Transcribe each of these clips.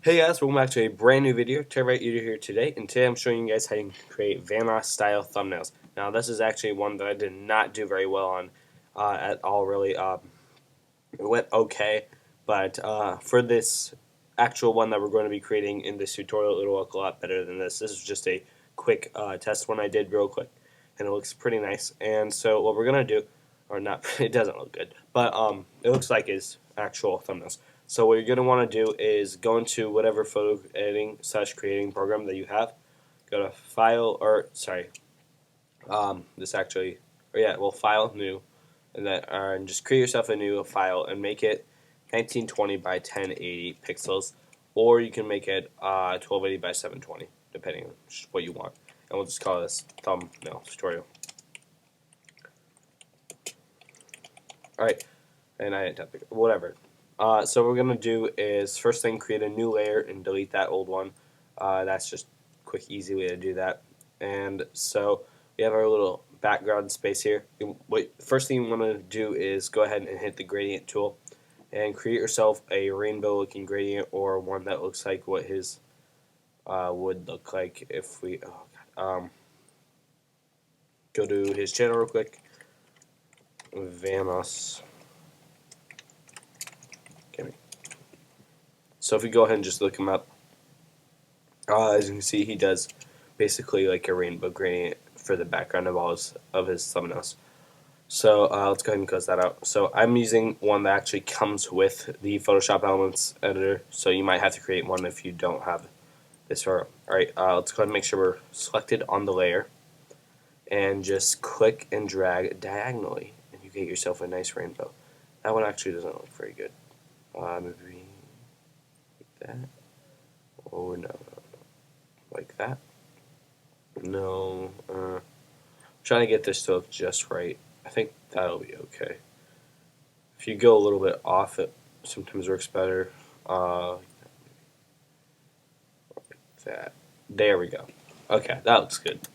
Hey guys, welcome back to a brand new video. TerrabyteEater here today, and today I'm showing you guys how you can create Vanoss style thumbnails. Now this is actually one that I did not do very well on at all really. It went okay, but for this actual one that we're going to be creating in this tutorial, it'll look a lot better than this. This is just a quick test one I did real quick, and it looks pretty nice. And so what we're going to do, or not, it doesn't look good, but it looks like is actual thumbnails. So what you're going to want to do is go into whatever photo editing / creating program that you have. Go to File, or sorry, this actually, or yeah, well, File, New, and just create yourself a new file and make it 1920 by 1080 pixels, or you can make it 1280 by 720, depending on what you want. And we'll just call this thumbnail tutorial. All right, and I didn't type it, whatever. So what we're gonna do is first thing create a new layer and delete that old one. That's just a quick, easy way to do that. And so we have our little background space here. First thing you want to do is go ahead and hit the gradient tool and create yourself a rainbow looking gradient, or one that looks like what his would look like if we go to his channel real quick. VanossGaming. So if we go ahead and just look him up, as you can see, he does basically like a rainbow gradient for the background of his thumbnails. So let's go ahead and close that out. So I'm using one that actually comes with the Photoshop Elements editor, so you might have to create one if you don't have this photo. Alright, let's go ahead and make sure we're selected on the layer, and just click and drag diagonally, and you get yourself a nice rainbow. That one actually doesn't look very good. Maybe like that. Oh no, like that. No, trying to get this to look just right. I think that'll be okay. If you go a little bit off, it sometimes works better. Like that. There we go. Okay, that looks good.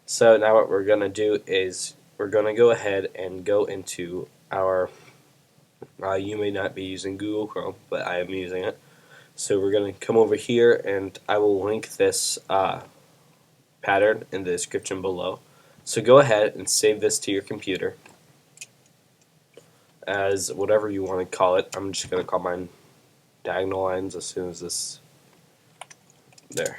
So now what we're gonna do is we're gonna go ahead and go into our. You may not be using Google Chrome, but I am using it. So we're gonna come over here, and I will link this pattern in the description below. So go ahead and save this to your computer as whatever you want to call it. I'm just going to call mine diagonal lines as soon as this, there,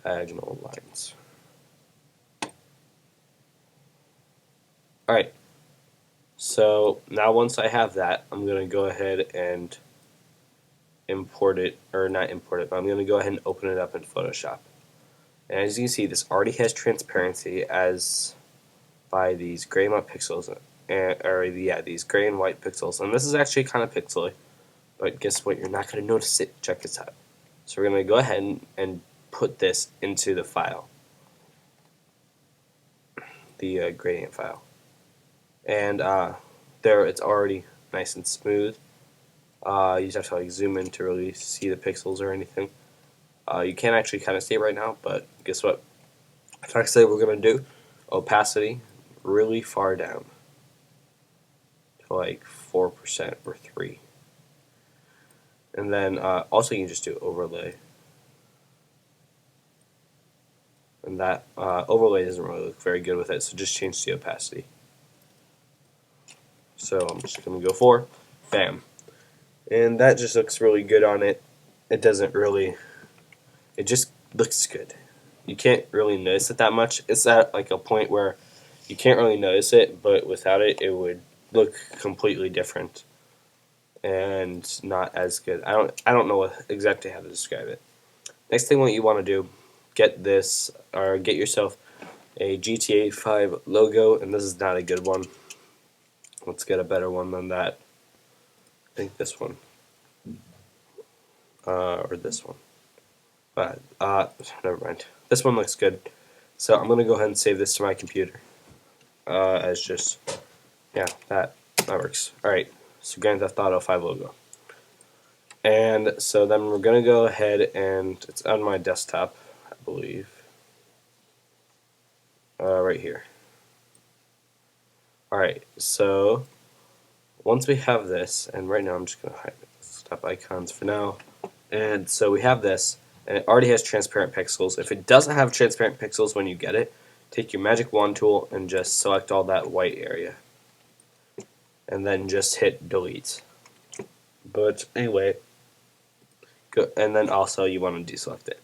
diagonal lines. Alright, so now once I have that, I'm going to go ahead and import it, or not import it, but I'm going to go ahead and open it up in Photoshop. And as you can see, this already has transparency as by these gray and white pixels, these gray and white pixels. And this is actually kind of pixely, but guess what? You're not going to notice it. Check this out. So we're going to go ahead and put this into the file, the gradient file. And there, it's already nice and smooth. You just have to like zoom in to really see the pixels or anything. You can't actually kind of see it right now, but guess what? Next thing we're going to do, opacity really far down to like 4% or 3. And then also you can just do overlay. And that overlay doesn't really look very good with it, so just change the opacity. So I'm just going to go for, bam. And that just looks really good on it. It doesn't really, it just looks good. You can't really notice it that much. It's at like a point where you can't really notice it, but without it, it would look completely different and not as good. I don't know exactly how to describe it. Next thing what you want to do, get this, or get yourself a GTA 5 logo, and this is not a good one. Let's get a better one than that. I think this one, or this one. But never mind. This one looks good. So I'm gonna go ahead and save this to my computer as just, yeah, that works. All right. So Grand Theft Auto 5 logo. And so then we're going to go ahead, and it's on my desktop, I believe. Right here. Alright, so once we have this, and right now I'm just going to hide it. stop icons for now. And so we have this, and it already has transparent pixels. If it doesn't have transparent pixels when you get it, take your magic wand tool and just select all that white area. And then just hit delete. But anyway, and then also you want to deselect it.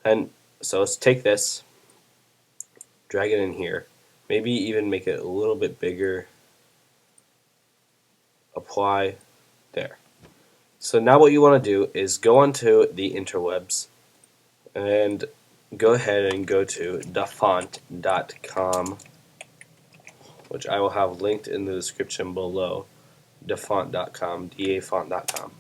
And so let's take this, drag it in here, maybe even make it a little bit bigger, apply, there. So now what you want to do is go onto the interwebs and go ahead and go to dafont.com, which I will have linked in the description below, dafont.com, dafont.com.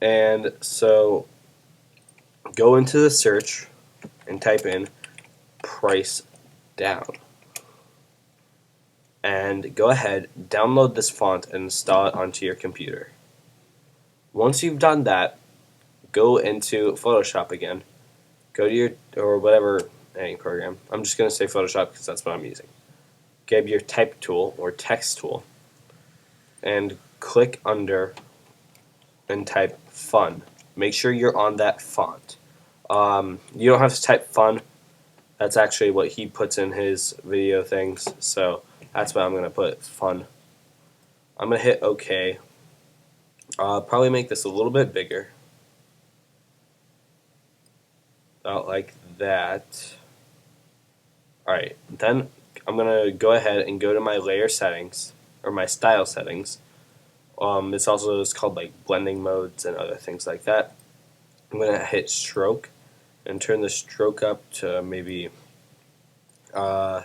And so go into the search and type in price down. And go ahead, download this font and install it onto your computer. Once you've done that, go into Photoshop again. Go to your, or whatever editing program. I'm just going to say Photoshop because that's what I'm using. Grab your type tool or text tool and click under and type fun. Make sure you're on that font. You don't have to type fun. That's actually what he puts in his video things. So that's why I'm going to put fun. I'm going to hit OK. Probably make this a little bit bigger. About like that. Alright, then I'm going to go ahead and go to my layer settings, or my style settings. It's also called like blending modes and other things like that. I'm going to hit stroke and turn the stroke up to maybe, no,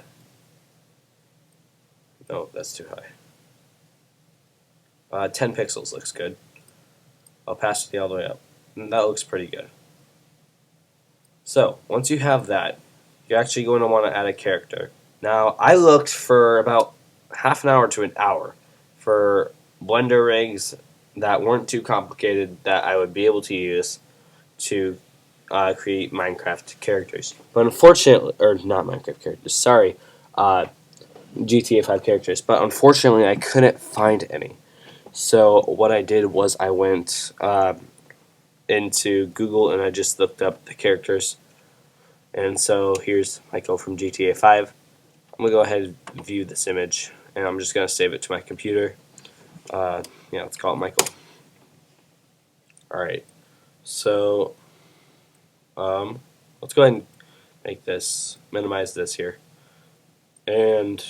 that's too high. 10 pixels looks good. I'll pass it all the way up. And that looks pretty good. So, once you have that, you're actually going to want to add a character. Now, I looked for about half an hour to an hour for Blender rigs that weren't too complicated that I would be able to use to create Minecraft characters. But unfortunately, or not Minecraft characters, sorry, GTA 5 characters. But unfortunately, I couldn't find any. So what I did was I went into Google and I just looked up the characters. And so here's Michael from GTA 5. I'm going to go ahead and view this image, and I'm just going to save it to my computer. Yeah, let's call it Michael. Alright, so let's go ahead and make this, minimize this here. And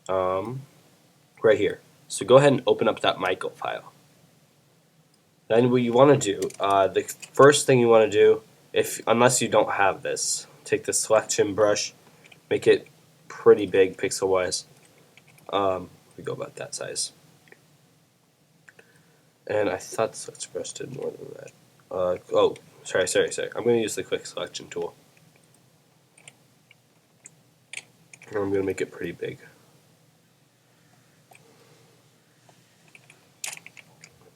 right here. So go ahead and open up that Michael file. Then what you want to do, the first thing you want to do, unless you don't have this, take the selection brush, make it pretty big pixel wise. We go about that size. And I thought the selection brush did more than that. Oh, sorry. I'm going to use the quick selection tool. And I'm going to make it pretty big.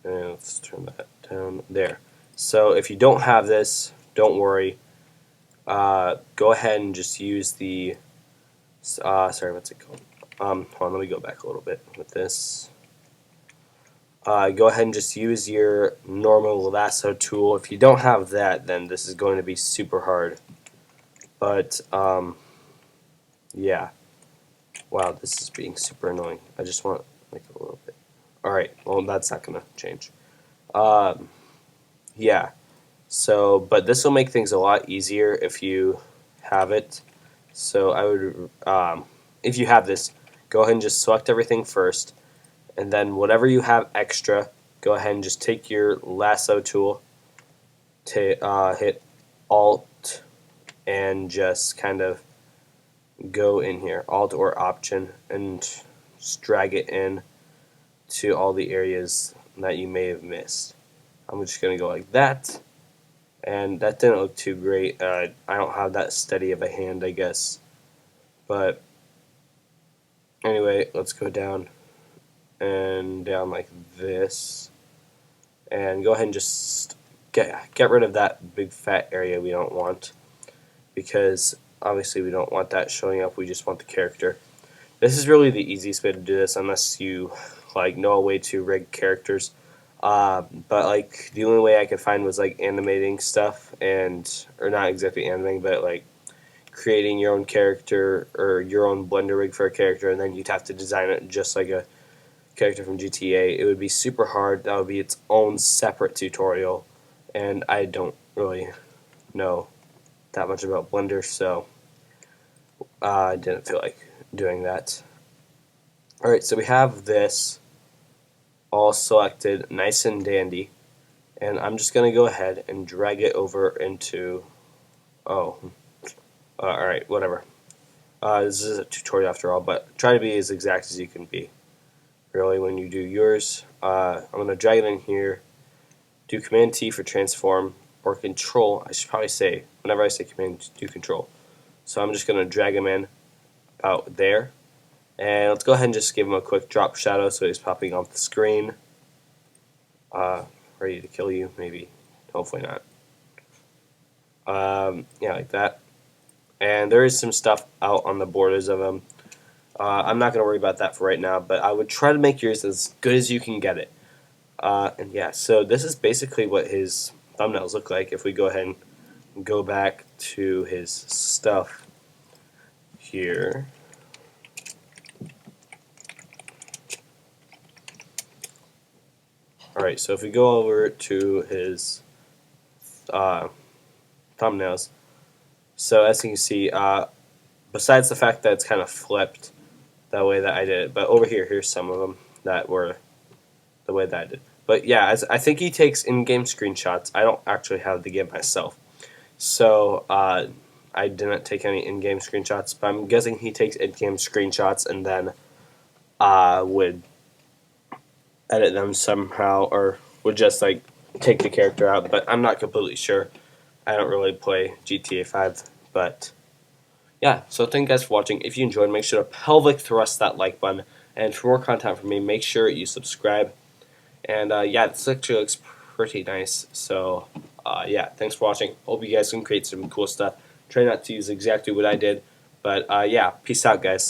And let's turn that down there. So if you don't have this, don't worry. Go ahead and just use the sorry, what's it called? Hold on, let me go back a little bit with this. Go ahead and just use your normal lasso tool. If you don't have that, then this is going to be super hard. But yeah. Wow, this is being super annoying. I just want like a little bit. Alright, well that's not gonna change. Yeah. So, but this will make things a lot easier if you have it. So I would, if you have this, go ahead and just select everything first, and then whatever you have extra, go ahead and just take your lasso tool, to hit Alt, and just kind of go in here, Alt or Option, and just drag it in to all the areas that you may have missed. I'm just going to go like that. And that didn't look too great. I don't have that steady of a hand, I guess. But anyway, let's go down and down like this. And go ahead and just get rid of that big fat area we don't want. Because obviously we don't want that showing up. We just want the character. This is really the easiest way to do this unless you like know a way to rig characters. But like the only way I could find was like animating stuff or not exactly animating, but like creating your own character or your own Blender rig for a character, and then you'd have to design it just like a character from GTA. It would be super hard. That would be its own separate tutorial, and I don't really know that much about Blender, so I didn't feel like doing that. Alright, so we have this all selected nice and dandy, and I'm just going to go ahead and drag it over into, alright, whatever. This is a tutorial after all, but try to be as exact as you can be, really, when you do yours. I'm going to drag it in here, do Command T for transform, or Control, I should probably say, whenever I say Command, do Control. So I'm just going to drag him in about there, and let's go ahead and just give him a quick drop shadow so he's popping off the screen. Ready to kill you, maybe, hopefully not. Yeah, like that. And there is some stuff out on the borders of him. I'm not going to worry about that for right now, but I would try to make yours as good as you can get it. And yeah, so this is basically what his thumbnails look like if we go ahead and go back to his stuff here. Alright, so if we go over to his thumbnails, so as you can see, besides the fact that it's kind of flipped the way that I did it, but over here, here's some of them that were the way that I did. But yeah, I think he takes in-game screenshots. I don't actually have the game myself, so I didn't take any in-game screenshots, but I'm guessing he takes in-game screenshots and then would edit them somehow, or would just like take the character out, but I'm not completely sure. I don't really play GTA 5, but yeah, so thank you guys for watching. If you enjoyed, make sure to pelvic thrust that like button, and for more content from me, make sure you subscribe. And yeah, this actually looks pretty nice, so yeah, thanks for watching. Hope you guys can create some cool stuff. Try not to use exactly what I did, but yeah, peace out, guys.